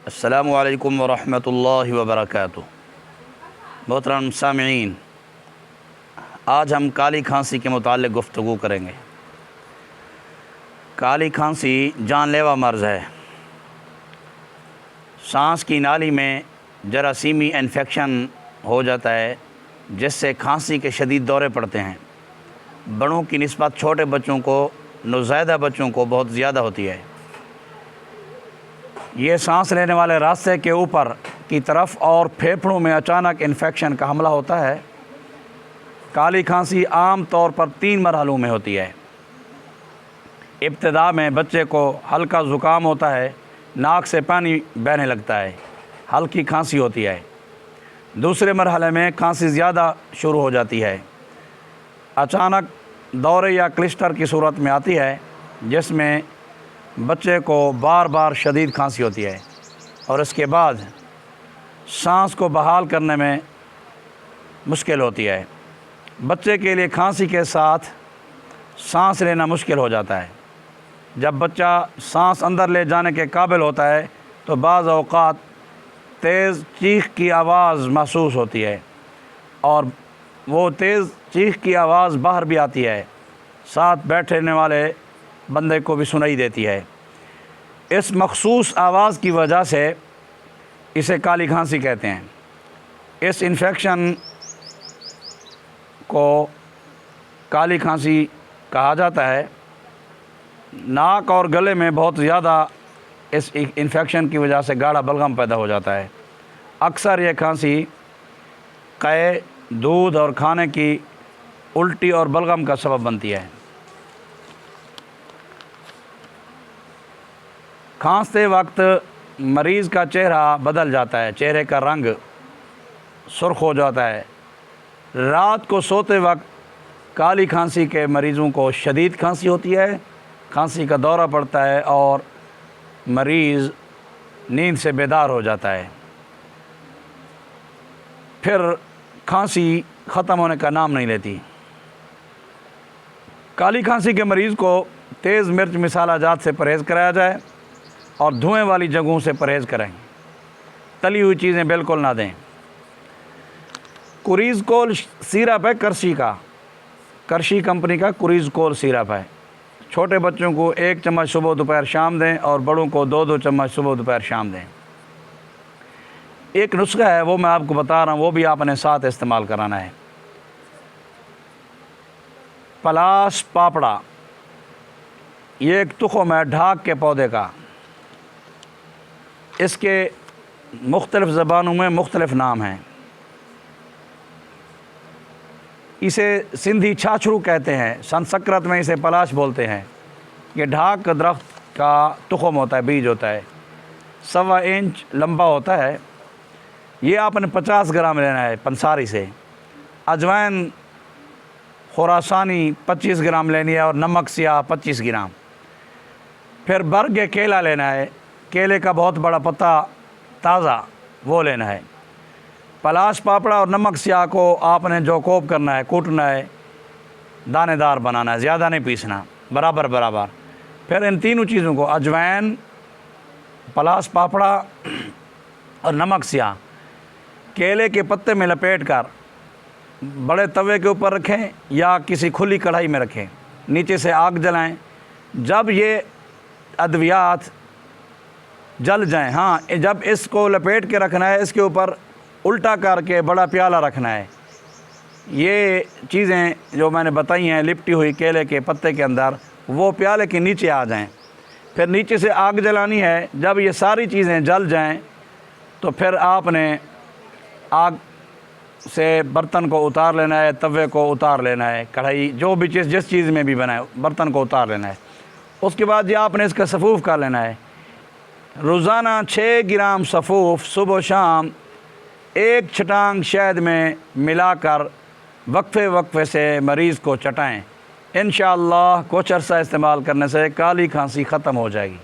السلام علیکم ورحمۃ اللہ وبرکاتہ۔ محترم سامعین، آج ہم کالی کھانسی کے متعلق گفتگو کریں گے۔ کالی کھانسی جان لیوا مرض ہے۔ سانس کی نالی میں جراثیمی انفیکشن ہو جاتا ہے، جس سے کھانسی کے شدید دورے پڑتے ہیں۔ بڑوں کی نسبت چھوٹے بچوں کو، نوزائیدہ بچوں کو بہت زیادہ ہوتی ہے۔ یہ سانس لینے والے راستے کے اوپر کی طرف اور پھیپھڑوں میں اچانک انفیکشن کا حملہ ہوتا ہے۔ کالی کھانسی عام طور پر 3 مرحلوں میں ہوتی ہے۔ ابتدا میں بچے کو ہلکا زکام ہوتا ہے، ناک سے پانی بہنے لگتا ہے، ہلکی کھانسی ہوتی ہے۔ دوسرے مرحلے میں کھانسی زیادہ شروع ہو جاتی ہے، اچانک دورے یا کلسٹر کی صورت میں آتی ہے، جس میں بچے کو بار بار شدید کھانسی ہوتی ہے اور اس کے بعد سانس کو بحال کرنے میں مشکل ہوتی ہے۔ بچے کے لیے کھانسی کے ساتھ سانس لینا مشکل ہو جاتا ہے۔ جب بچہ سانس اندر لے جانے کے قابل ہوتا ہے تو بعض اوقات تیز چیخ کی آواز محسوس ہوتی ہے، اور وہ تیز چیخ کی آواز باہر بھی آتی ہے، ساتھ بیٹھنے والے بندے کو بھی سنائی دیتی ہے۔ اس مخصوص آواز کی وجہ سے اسے کالی کھانسی کہتے ہیں۔ اس انفیکشن کو کالی کھانسی کہا جاتا ہے۔ ناک اور گلے میں بہت زیادہ اس انفیکشن کی وجہ سے گاڑھا بلغم پیدا ہو جاتا ہے۔ اکثر یہ کھانسی قے، دودھ اور کھانے کی الٹی اور بلغم کا سبب بنتی ہے۔ کھانستے وقت مریض کا چہرہ بدل جاتا ہے، چہرے کا رنگ سرخ ہو جاتا ہے۔ رات کو سوتے وقت کالی کھانسی کے مریضوں کو شدید کھانسی ہوتی ہے، کھانسی کا دورہ پڑتا ہے اور مریض نیند سے بیدار ہو جاتا ہے۔ پھر کھانسی ختم ہونے کا نام نہیں لیتی۔ کالی کھانسی کے مریض کو تیز مرچ مصالحہ جات سے پرہیز کرایا جائے اور دھوئیں والی جگہوں سے پرہیز کریں۔ تلی ہوئی چیزیں بالکل نہ دیں۔ کوریز کول سیرپ ہے کرشی کمپنی کا کوریز کول سیرپ ہے۔ چھوٹے بچوں کو 1 چمچ صبح دوپہر شام دیں اور بڑوں کو 2 چمچ صبح دوپہر شام دیں۔ ایک نسخہ ہے، وہ میں آپ کو بتا رہا ہوں، وہ بھی آپ نے ساتھ استعمال کرانا ہے۔ پلاس پاپڑا، یہ ایک تخم ہے ڈھاک کے پودے کا۔ اس کے مختلف زبانوں میں مختلف نام ہیں۔ اسے سندھی چھاچھڑو کہتے ہیں، سنسکرت میں اسے پلاش بولتے ہیں۔ یہ ڈھاک کا درخت کا تخم ہوتا ہے، بیج ہوتا ہے، 1.25 انچ لمبا ہوتا ہے۔ یہ آپ نے 50 گرام لینا ہے پنساری سے۔ اجوائن خراسانی 25 گرام لینی ہے اور نمک سیاہ 25 گرام۔ پھر برگ کیلا لینا ہے، کیلے کا بہت بڑا پتا تازہ، وہ لینا ہے۔ پلاش پاپڑا اور نمک سیاہ کو آپ نے جو کوپ کرنا ہے، کوٹنا ہے، دانے دار بنانا ہے، زیادہ نہیں پیسنا، برابر برابر۔ پھر ان تینوں چیزوں کو، اجوائن، پلاش پاپڑا اور نمک سیاہ، کیلے کے پتے میں لپیٹ کر بڑے توے کے اوپر رکھیں یا کسی کھلی کڑھائی میں رکھیں، نیچے سے آگ جلائیں۔ جب یہ ادویات جل جائیں، جب اس کو لپیٹ کے رکھنا ہے، اس کے اوپر الٹا کر کے بڑا پیالہ رکھنا ہے۔ یہ چیزیں جو میں نے بتائی ہیں لپٹی ہوئی کیلے کے پتے کے اندر، وہ پیالے کے نیچے آ جائیں۔ پھر نیچے سے آگ جلانی ہے۔ جب یہ ساری چیزیں جل جائیں تو پھر آپ نے آگ سے برتن کو اتار لینا ہے، توے کو اتار لینا ہے، کڑھائی جو بھی چیز جس چیز میں بھی بنائے برتن کو اتار لینا ہے۔ اس کے بعد یہ آپ نے اس کا سفوف کر لینا ہے۔ روزانہ 6 گرام سفوف صبح و شام 1 چھٹانگ شہد میں ملا کر وقفے سے مریض کو چٹائیں۔ انشاءاللہ کچھ عرصہ استعمال کرنے سے کالی کھانسی ختم ہو جائے گی۔